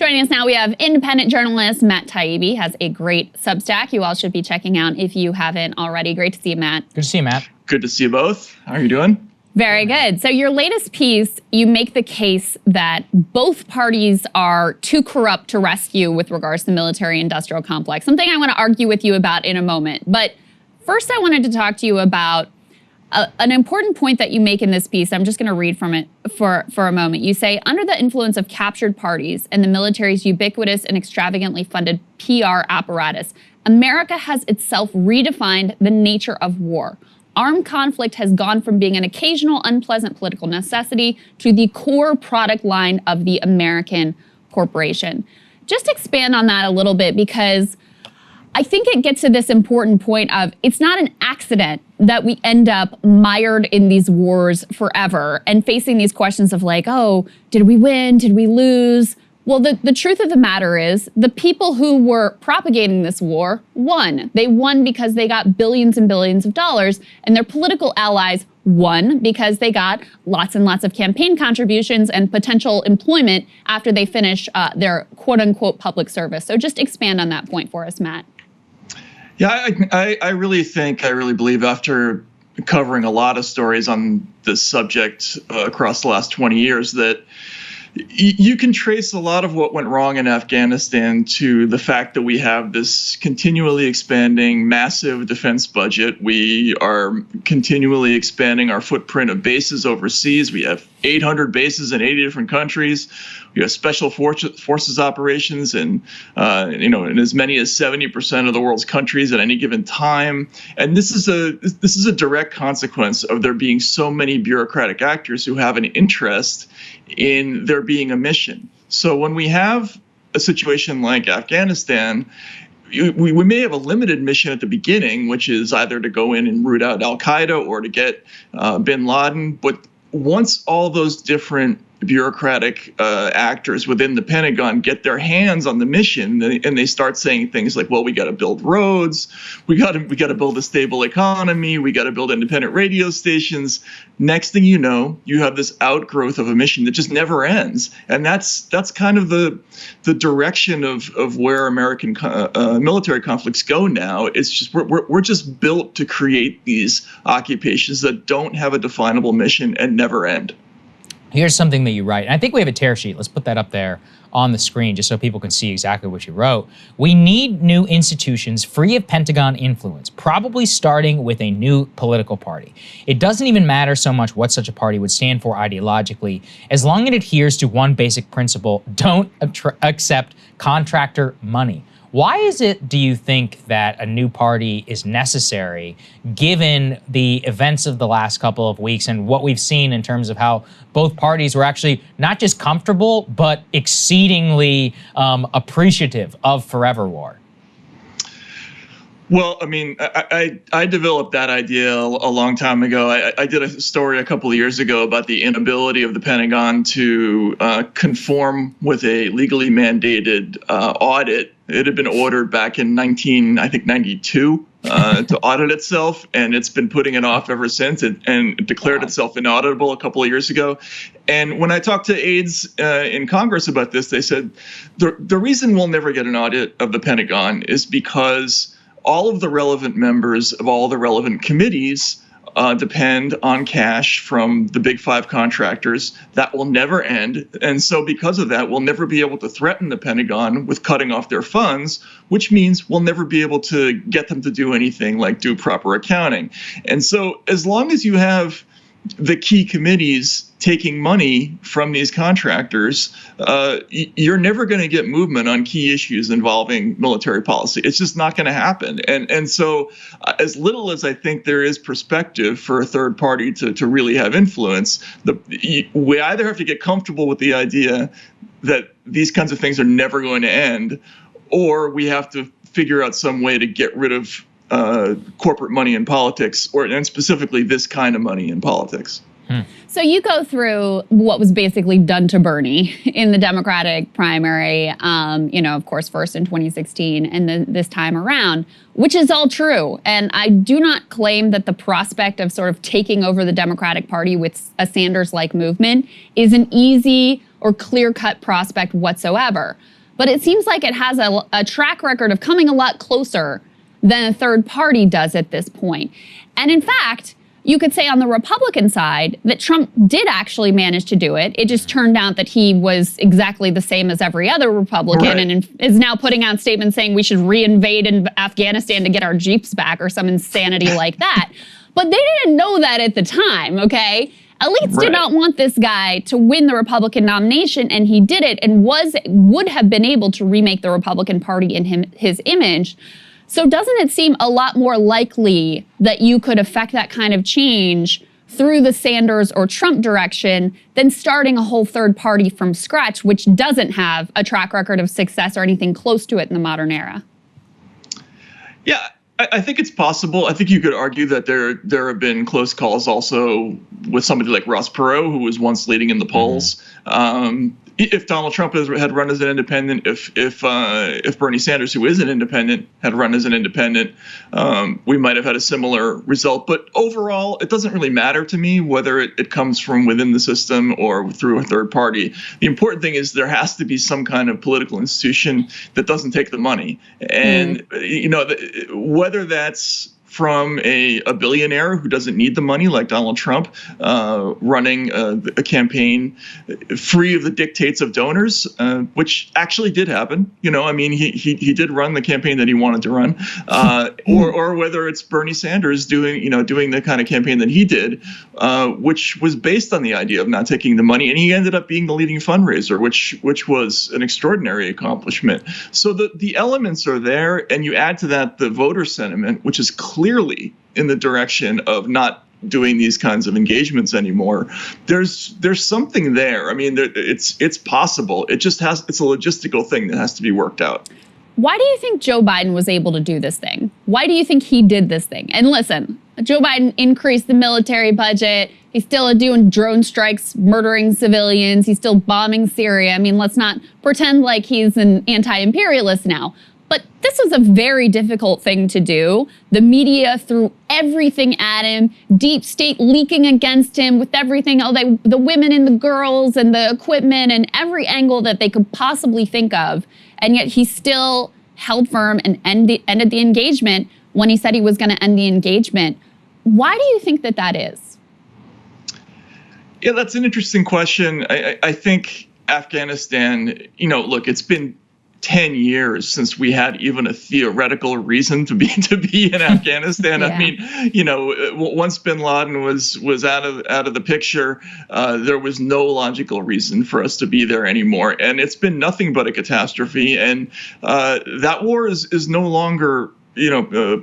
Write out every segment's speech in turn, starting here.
Joining us now, we have independent journalist Matt Taibbi, has a great Substack you all should be checking out if you haven't already. Great to see you, Matt. Good to see you, Matt. Good to see you both. How are you doing? Very good. So your latest piece, you make the case that both parties are too corrupt to rescue with regards to the military-industrial complex, something I want to argue with you about in a moment. But first, I wanted to talk to you about an important point that you make in this piece. I'm just going to read from it for a moment. You say, under the influence of captured parties and the military's ubiquitous and extravagantly funded PR apparatus, America has itself redefined the nature of war. Armed conflict has gone from being an occasional unpleasant political necessity to the core product line of the American corporation. Just expand on that a little bit, because I think it gets to this important point of it's not an accident that we end up mired in these wars forever and facing these questions of like, oh, did we win? Did we lose? Well, the truth of the matter is the people who were propagating this war won. They won because they got billions and billions of dollars, and their political allies won because they got lots and lots of campaign contributions and potential employment after they finish their quote unquote public service. So just expand on that point for us, Matt. Yeah, I really believe, after covering a lot of stories on this subject across the last 20 years, that you can trace a lot of what went wrong in Afghanistan to the fact that we have this continually expanding massive defense budget. We are continually expanding our footprint of bases overseas. We have 800 bases in 80 different countries. We have special forces operations in as many as 70% of the world's countries at any given time. And this is a direct consequence of there being so many bureaucratic actors who have an interest in there being a mission. So when we have a situation like Afghanistan, we may have a limited mission at the beginning, which is either to go in and root out Al-Qaeda or to get bin Laden. But once all those different bureaucratic actors within the Pentagon get their hands on the mission, and they start saying things like, well, we got to build roads, we got to build a stable economy, we got to build independent radio stations. Next thing you know, you have this outgrowth of a mission that just never ends. And that's kind of the direction of where American military conflicts go now. It's just we're just built to create these occupations that don't have a definable mission and never end. Here's something that you write. And I think we have a tear sheet. Let's put that up there on the screen just so people can see exactly what you wrote. We need new institutions free of Pentagon influence, probably starting with a new political party. It doesn't even matter so much what such a party would stand for ideologically, as long as it adheres to one basic principle: don't accept contractor money. Why is it, do you think, that a new party is necessary, given the events of the last couple of weeks and what we've seen in terms of how both parties were actually not just comfortable, but exceedingly appreciative of forever war? Well, I mean, I developed that idea a long time ago. I did a story a couple of years ago about the inability of the Pentagon to conform with a legally mandated audit. It had been ordered back in 1992 to audit itself, and it's been putting it off ever since, and it declared itself inauditable a couple of years ago. And when I talked to aides in Congress about this, they said the reason we'll never get an audit of the Pentagon is because all of the relevant members of all the relevant committees depend on cash from the big five contractors. That will never end. And so because of that, we'll never be able to threaten the Pentagon with cutting off their funds, which means we'll never be able to get them to do anything like do proper accounting. And so as long as you have the key committees taking money from these contractors, you're never going to get movement on key issues involving military policy. It's just not going to happen. And so as little as I think there is perspective for a third party to really have influence, we either have to get comfortable with the idea that these kinds of things are never going to end, or we have to figure out some way to get rid of corporate money in politics, and specifically this kind of money in politics. So you go through what was basically done to Bernie in the Democratic primary, of course, first in 2016 and then this time around, which is all true. And I do not claim that the prospect of sort of taking over the Democratic Party with a Sanders-like movement is an easy or clear-cut prospect whatsoever. But it seems like it has a track record of coming a lot closer than a third party does at this point. And in fact, you could say on the Republican side that Trump did actually manage to do it. It just turned out that he was exactly the same as every other Republican, and is now putting out statements saying we should reinvade in Afghanistan to get our Jeeps back or some insanity like that. But they didn't know that at the time, okay? Elites did not want this guy to win the Republican nomination, and he did it, and would have been able to remake the Republican Party in his image. So doesn't it seem a lot more likely that you could affect that kind of change through the Sanders or Trump direction than starting a whole third party from scratch, which doesn't have a track record of success or anything close to it in the modern era? Yeah, I think it's possible. I think you could argue that there have been close calls also with somebody like Ross Perot, who was once leading in the polls. If Donald Trump had run as an independent, if Bernie Sanders, who is an independent, had run as an independent, we might have had a similar result. But overall, it doesn't really matter to me whether it comes from within the system or through a third party. The important thing is there has to be some kind of political institution that doesn't take the money. And, whether that's from a billionaire who doesn't need the money, like Donald Trump, running a campaign free of the dictates of donors, which actually did happen. He did run the campaign that he wanted to run, or whether it's Bernie Sanders doing the kind of campaign that he did, which was based on the idea of not taking the money, and he ended up being the leading fundraiser, which was an extraordinary accomplishment. So the elements are there, and you add to that the voter sentiment, which is clearly in the direction of not doing these kinds of engagements anymore. There's something there. I mean, it's possible. It's a logistical thing that has to be worked out. Why do you think Joe Biden was able to do this thing? Why do you think he did this thing? And listen, Joe Biden increased the military budget. He's still doing drone strikes, murdering civilians. He's still bombing Syria. I mean, let's not pretend like he's an anti-imperialist now. But this was a very difficult thing to do. The media threw everything at him, deep state leaking against him with everything, the women and the girls and the equipment and every angle that they could possibly think of. And yet he still held firm and ended the engagement when he said he was going to end the engagement. Why do you think that is? Yeah, that's an interesting question. I think Afghanistan, look, it's been 10 years since we had even a theoretical reason to be in Afghanistan. Yeah. I mean, once bin Laden was out of the picture, there was no logical reason for us to be there anymore. And it's been nothing but a catastrophe. And that war is no longer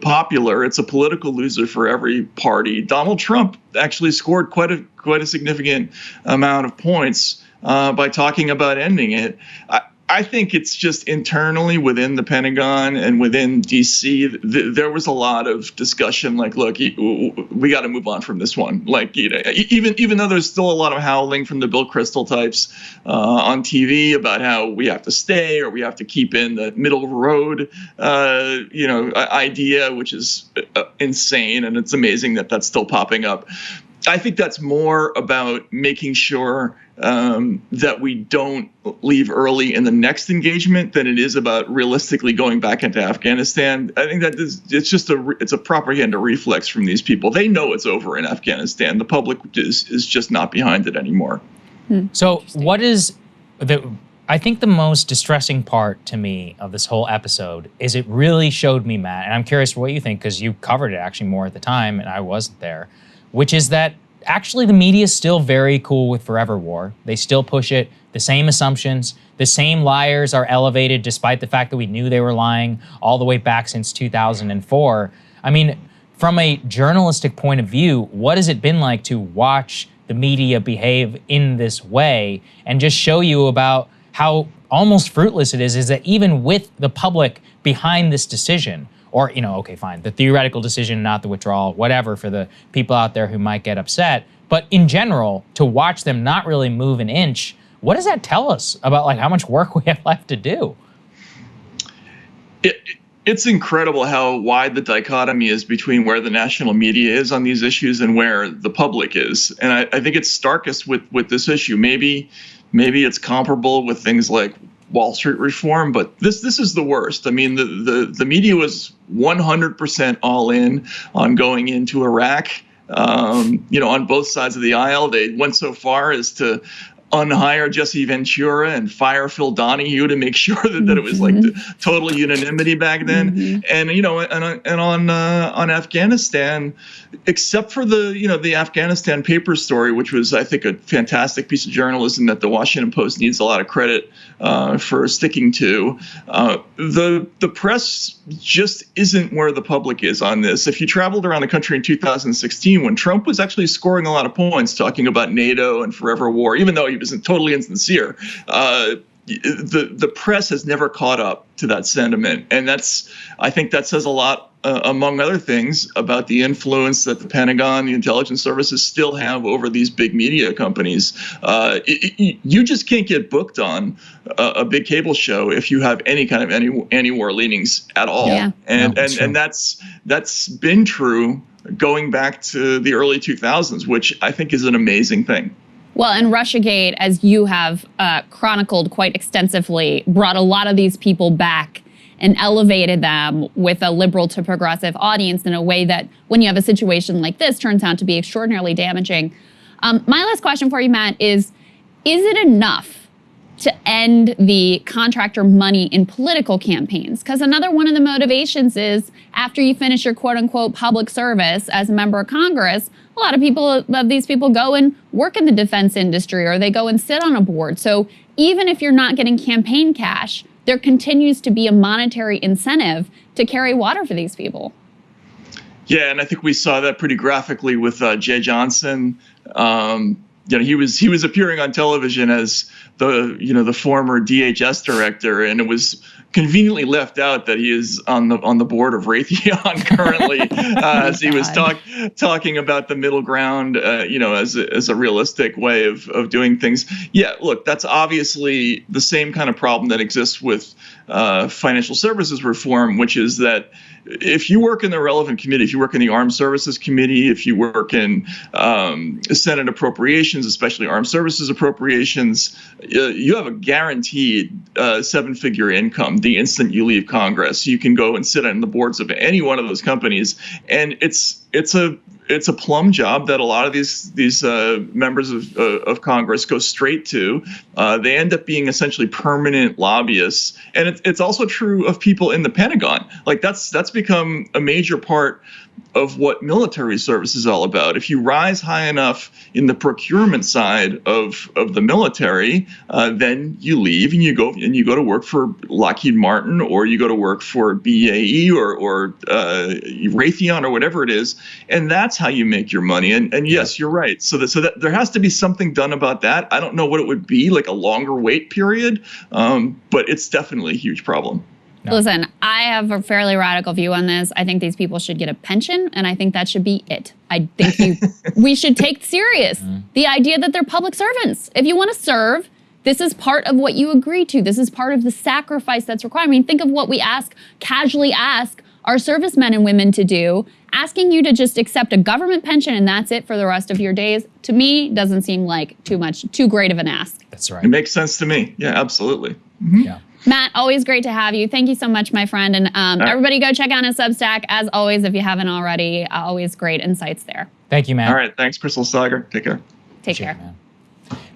popular. It's a political loser for every party. Donald Trump actually scored quite a significant amount of points by talking about ending it. I think it's just internally within the Pentagon and within D.C., there was a lot of discussion like, look, we got to move on from this one. Like, even though there's still a lot of howling from the Bill Krystal types on TV about how we have to stay or we have to keep in the middle road, idea, which is insane. And it's amazing that that's still popping up. I think that's more about making sure that we don't leave early in the next engagement than it is about realistically going back into Afghanistan. I think that it's a propaganda reflex from these people. They know it's over in Afghanistan. The public is just not behind it anymore. So what is I think the most distressing part to me of this whole episode is it really showed me, Matt, and I'm curious what you think because you covered it actually more at the time and I wasn't there, which is that actually the media is still very cool with forever war. They still push it, the same assumptions, the same liars are elevated despite the fact that we knew they were lying all the way back since 2004. I mean, from a journalistic point of view, what has it been like to watch the media behave in this way and just show you about how almost fruitless it is that even with the public behind this decision, or, okay, fine, the theoretical decision, not the withdrawal, whatever, for the people out there who might get upset. But in general, to watch them not really move an inch, what does that tell us about how much work we have left to do? It's incredible how wide the dichotomy is between where the national media is on these issues and where the public is. And I think it's starkest with this issue. Maybe Maybe it's comparable with things like Wall Street reform, but this is the worst. I mean, the media was 100% all in on going into Iraq. On both sides of the aisle, they went so far as to unhire Jesse Ventura and fire Phil Donahue to make sure that it was like the total unanimity back then. And on Afghanistan, except for the Afghanistan Papers story, which was, I think, a fantastic piece of journalism that the Washington Post needs a lot of credit for sticking to, the press just isn't where the public is on this. If you traveled around the country in 2016, when Trump was actually scoring a lot of points talking about NATO and forever war, even though he was totally insincere, the press has never caught up to that sentiment. And I think that says a lot, among other things, about the influence that the Pentagon, the intelligence services still have over these big media companies. You just can't get booked on a big cable show if you have any kind of anti-war leanings at all. Yeah. And that's been true going back to the early 2000s, which I think is an amazing thing. Well, and Russiagate, as you have chronicled quite extensively, brought a lot of these people back and elevated them with a liberal to progressive audience in a way that, when you have a situation like this, turns out to be extraordinarily damaging. My last question for you, Matt, is it enough to end the contractor money in political campaigns? Because another one of the motivations is, after you finish your quote-unquote public service as a member of Congress, a lot of these people go and work in the defense industry, or they go and sit on a board. So even if you're not getting campaign cash, there continues to be a monetary incentive to carry water for these people. Yeah, and I think we saw that pretty graphically with Jay Johnson. He was appearing on television as the former DHS director, and it was conveniently left out that he is on the board of Raytheon currently, as he was talking about the middle ground, as a realistic way of doing things. Yeah, look, that's obviously the same kind of problem that exists with financial services reform, which is that if you work in the relevant committee, if you work in the Armed Services Committee, if you work in Senate appropriations, especially Armed Services appropriations, you have a guaranteed seven-figure income the instant you leave Congress. You can go and sit on the boards of any one of those companies, and it's a plum job that a lot of these members of Congress go straight to. They end up being essentially permanent lobbyists, and it's also true of people in the Pentagon. Like that's become a major part of what military service is all about. If you rise high enough in the procurement side of the military, then you leave and you go to work for Lockheed Martin, or you go to work for BAE or Raytheon or whatever it is, and that's how you make your money. And yes, you're right. So that there has to be something done about that. I don't know what it would be, like a longer wait period, but it's definitely a huge problem. No. Listen, I have a fairly radical view on this. I think these people should get a pension, and I think that should be it. I think we should take serious the idea that they're public servants. If you want to serve, this is part of what you agree to. This is part of the sacrifice that's required. I mean, think of what we casually ask our servicemen and women to do. Asking you to just accept a government pension and that's it for the rest of your days, to me, doesn't seem like too great of an ask. That's right. It makes sense to me. Yeah, absolutely. Mm-hmm. Yeah. Matt, always great to have you. Thank you so much, my friend. And everybody go check out his Substack. As always, if you haven't already, always great insights there. Thank you, Matt. All right. Thanks, Krystal Saagar. Take care. Take care. Man.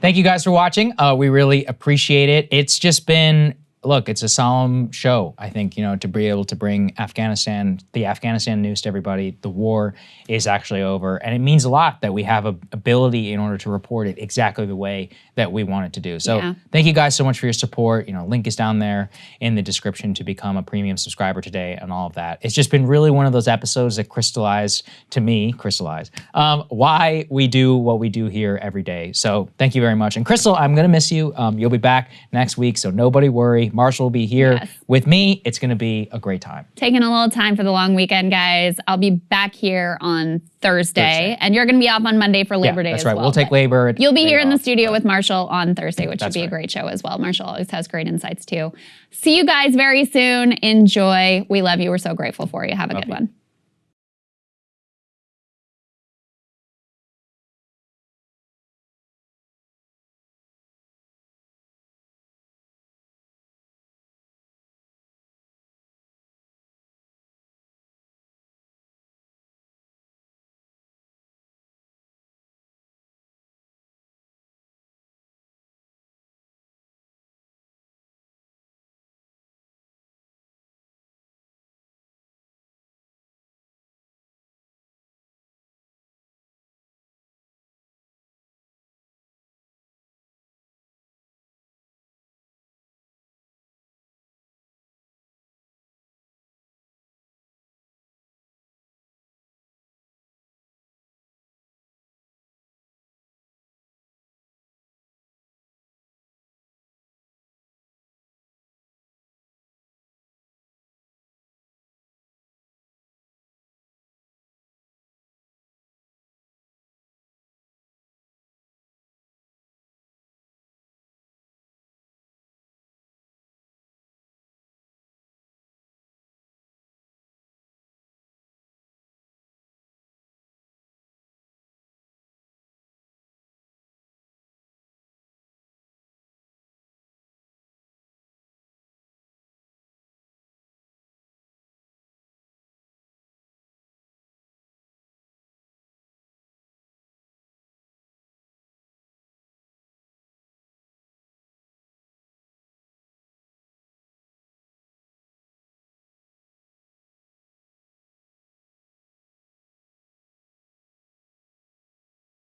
Thank you guys for watching. We really appreciate it. It's just been, look, it's a solemn show, I think, to be able to bring the Afghanistan news to everybody. The war is actually over. And it means a lot that we have an ability in order to report it exactly the way that we want it to do. So Thank you guys so much for your support. Link is down there in the description to become a premium subscriber today and all of that. It's just been really one of those episodes that crystallized why we do what we do here every day. So thank you very much. And Krystal, I'm going to miss you. You'll be back next week, so nobody worry. Marshall will be here with me. It's going to be a great time. Taking a little time for the long weekend, guys. I'll be back here on Thursday. And you're going to be off on Monday for Labor Day as well. That's right. We'll take Labor. You'll be here in the studio with Marshall on Thursday, which should be a great show as well. Marshall always has great insights too. See you guys very soon. Enjoy. We love you. We're so grateful for you. Have a good one.